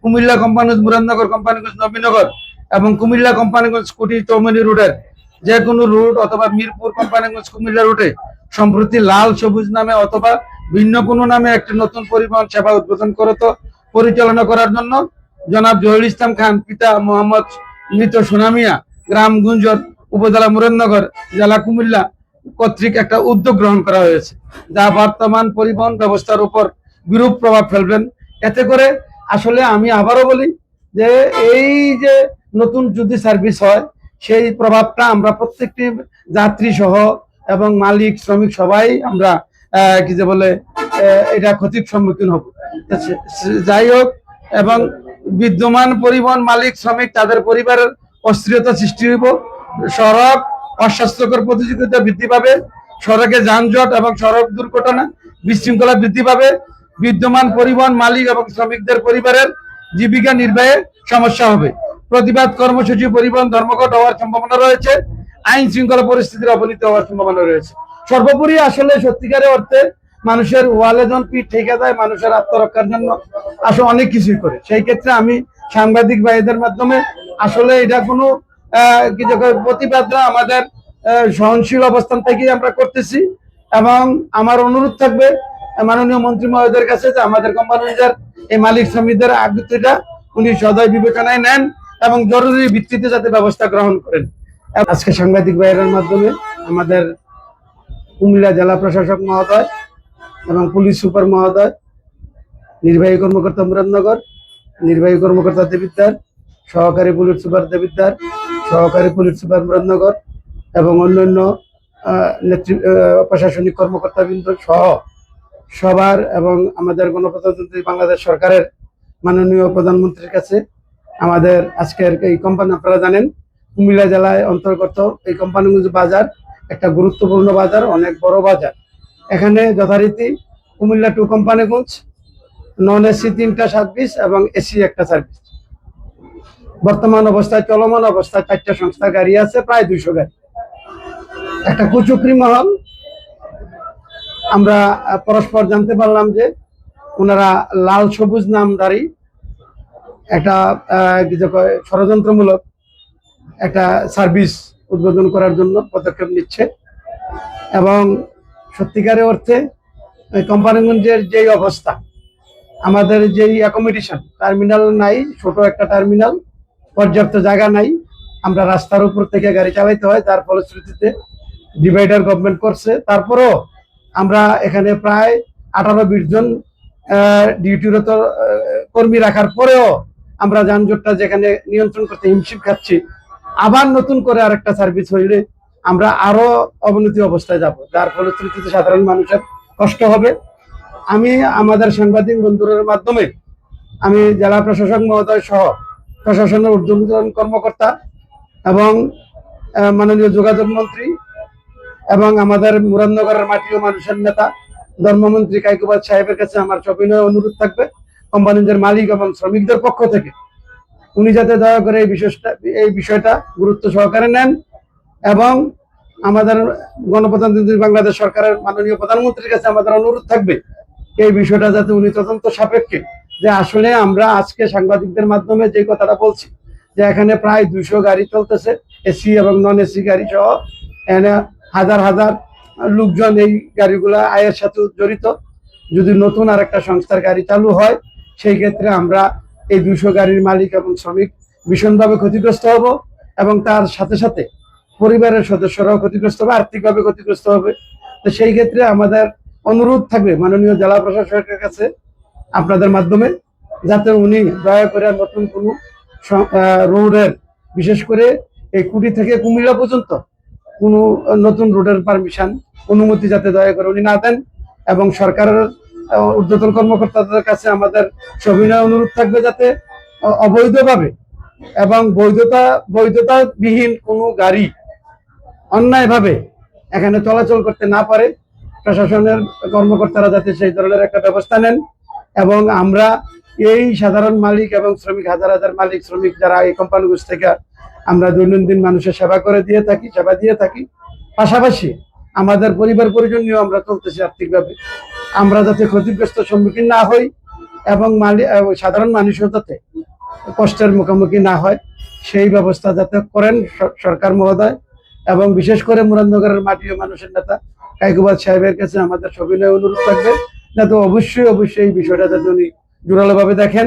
কুমিল্লা কোম্পানিগঞ্জ মুরাদনগর কোম্পানিগঞ্জ নবীনগর এবং কুমিল্লা কোম্পানিগঞ্জ কুটি চৌমনি রুটের যে কোনো রুট অথবা মিরপুর কোম্পানিগঞ্জ কুমিল্লা রুটে সম্প্রতি লাল সবুজ নামে অথবা ভিন্ন কোনো নামে একটি নতুন পরিবহন সেবা উদ্বোধন পরিচালনা করার জন্য জনাব জহিরুল ইসলাম খান পিতা মোহাম্মদ মৃত সোনামিয়া গ্রাম গুঞ্জর উপজেলা মুরাদনগর জেলা কুমিল্লা কর্তৃক একটা উদ্যোগ গ্রহণ করা হয়েছে, যা বর্তমান পরিবহন ব্যবস্থার উপর বিরূপ প্রভাব ফেলবেন। এতে করে আসলে আমি আবারও বলি যে এই যে নতুন যদি সার্ভিস হয় সেই প্রভাবটা আমরা প্রত্যেকটি যাত্রী সহ এবং মালিক শ্রমিক সবাই আমরা কি যে বলে এটা ক্ষতির সম্মুখীন হব। যাই হোক, এবং বিদ্যমান পরিবহন মালিক শ্রমিক তাদের পরিবারের অস্থিরতা সৃষ্টি হইব, সড়ক অস্বাস্থ্যকর প্রতিযোগিতা বৃদ্ধি পাবে, সড়কে যানজট এবং সড়ক দুর্ঘটনা বিশৃঙ্খলা বৃদ্ধি পাবে, বিদ্যমান পরিবহন মালিক এবং শ্রমিকদের পরিবারের জীবিকা নির্বাহে সমস্যা হবে, প্রতিবাদ কর্মসূচি পরিবহন ধর্মঘট হওয়ার সম্ভাবনা রয়েছে, আইন শৃঙ্খলা পরিস্থিতির অবনতি হওয়ার সম্ভাবনা রয়েছে। সর্বোপরি আসলে সত্যিকারের অর্থে মানুষের ওয়ালে যখন পিঠ ঠেকে দেয়, মানুষের আত্মরক্ষার জন্য আসলে অনেক কিছুই করে। সেই ক্ষেত্রে আমি সাংবাদিক ভাইদের মাধ্যমে আসলে এটা কোনো প্রতিবাদটা আমাদের সহনশীল অবস্থান থেকেই আমরা করতেছি, এবং আমার অনুরোধ থাকবে মাননীয় মন্ত্রী মহোদয়ের কাছে যে আমাদের কোম্পানির এই মালিক শ্রমিকদের আগ্রহটা উনি সদয় বিবেচনায় নেন এবং জরুরি ভিত্তিতে যাতে ব্যবস্থা গ্রহণ করেন। আজকে সাংবাদিক ভাইয়ের মাধ্যমে আমাদের কুমিল্লা জেলা প্রশাসক মহোদয় এবং পুলিশ সুপার মহোদয়, নির্বাহী কর্মকর্তা মুরাদনগর, নির্বাহী কর্মকর্তা দেবিদ্বার, সহকারী পুলিশ সুপার দেবিদ্বার, সহকারী পুলিশ সুপার মুরাদনগর এবং অন্যান্য প্রশাসনিক কর্মকর্তাবৃন্দ সহ সবার এবং আমাদের গণপ্রজাতন্ত্রী বাংলাদেশ সরকারের মাননীয় প্রধানমন্ত্রীর কাছে আমাদের আজকের এই কোম্পানি, আপনারা জানেন কুমিল্লা জেলায় অন্তর্গত এই কোম্পানিগঞ্জ বাজার একটা গুরুত্বপূর্ণ বাজার, অনেক বড় বাজার। এখানে যথারীতি Comilla to Companiganj non AC 3টা সার্ভিস এবং এসি একটা সার্ভিস। বর্তমান অবস্থায় চলমান অবস্থায় 4টা সংস্থা গাড়ি আছে, প্রায় 200 গাড়ি। একটা কুচক্রি মহল, আমরা পরস্পর জানতে পারলাম যে ওনারা লাল সবুজ নামধারী একটা ষড়যন্ত্রমূলক একটা সার্ভিস উদ্বোধন করার জন্য পদক্ষেপ নিচ্ছে, এবং সত্যিকারের অর্থে কোম্পানিগঞ্জের যেই অবস্থা, আমাদের যেই অ্যাকোমোডেশন টার্মিনাল নাই, ছোট একটা টার্মিনাল, পর্যাপ্ত জায়গা নাই, আমরা রাস্তার উপর থেকে গাড়ি চালাইতে হয়, যার ফলশ্রুতিতে ডিভাইডার গভর্নমেন্ট করছে। তারপরেও আমরা এখানে প্রায় 18-20 জন ডিউটিরত কর্মী রাখার পরেও আমরা যানজটটা যেখানে নিয়ন্ত্রণ করতে হিমশিম খাচ্ছি, আবার নতুন করে আরেকটা সার্ভিস হইলে আমরা আরো অবনতি অবস্থায় যাব, যার ফলশ্রুতিতে সাধারণ মানুষের কষ্ট হবে। আমি আমাদের সাংবাদিক বন্ধুদের মাধ্যমে আমি জেলা প্রশাসক মহোদয় সহ প্রশাসনের ঊর্ধ্বতন কর্মকর্তা এবং মাননীয় যোগাযোগ মন্ত্রী এবং আমাদের মুরাদনগরের মাটি ও মানুষের নেতা ধর্মমন্ত্রী কাইকুবাদ সাহেবের কাছে আমার সবিনয় অনুরোধ থাকবে, কোম্পানির মালিক এবং শ্রমিকদের পক্ষ থেকে উনি যাতে দয়া করে এই বিষয়টা গুরুত্ব সহকারে নেন, এবং আমাদের গণপ্রজাতন্ত্রী বাংলাদেশ সরকারের মাননীয় প্রধানমন্ত্রীর কাছে আমাদের অনুরোধ থাকবে এই বিষয়টা যাতে উনি তদন্ত সাপেক্ষে, যে আসলে আমরা আজকে সাংবাদিকদের মাধ্যমে যে কথাটা বলছি যে এখানে প্রায় 200 গাড়ি চলতেছে, এসি এবং নন এসি গাড়ি সহ, এখানে হাজার হাজার লোকজন এই গাড়িগুলা আয়ের সাথে জড়িত। যদি নতুন আর একটা সংস্থার গাড়ি চালু হয়, সেই ক্ষেত্রে আমরা এই 200 গাড়ির মালিক এবং শ্রমিক ভীষণভাবে ক্ষতিগ্রস্ত হব, এবং তার সাথে সাথে পরিবারের সদস্যরাও ক্ষতিগ্রস্ত হবে, আর্থিকভাবে ক্ষতিগ্রস্ত হবে। তো সেই ক্ষেত্রে আমাদের অনুরোধ থাকবে মাননীয় জেলা প্রশাসকের কাছে আপনাদের মাধ্যমে, যাতে উনি দয়া করে নতুন কোনো রোডের, বিশেষ করে এই কুটি থেকে কুমিল্লা পর্যন্ত কোনো নতুন রোডের পারমিশন অনুমতি যাতে দয়া করে উনি না দেন, এবং সরকারের ঊর্ধ্বতন কর্মকর্তাদের কাছে আমাদের সবিনয় অনুরোধ থাকবে যাতে অবৈধভাবে এবং বৈধতাবিহীন কোনো গাড়ি অন্যায়ভাবে এখানে চলাচল করতে না পারে। প্রশাসনের কর্মকর্তারা যাতে সেই ধরনের একটা ব্যবস্থা নেন, এবং আমরা এই সাধারণ মালিক এবং শ্রমিক, হাজার হাজার মালিক শ্রমিক যারা এই কোম্পানিগুলো থেকে আমরা দৈনন্দিন মানুষের সেবা দিয়ে থাকি, পাশাপাশি আমাদের পরিবার পরিজন নিয়েও আমরা চলতেছি আর্থিকভাবে, আমরা যাতে ক্ষতিগ্রস্ত সম্মুখীন না হই এবং সাধারণ মানুষও যাতে কষ্টের মুখোমুখি না হয় সেই ব্যবস্থা যাতে করেন সরকার মহোদয়। এবং বিশেষ করে মুরাদনগরের মাটি ও মানুষের নেতা কাইকুবাদ সাহেবের কাছে আমাদের সবিনয় অনুরোধ থাকবে যাতে অবশ্যই এই বিষয়টা যাতে উনি জোরালোভাবে দেখেন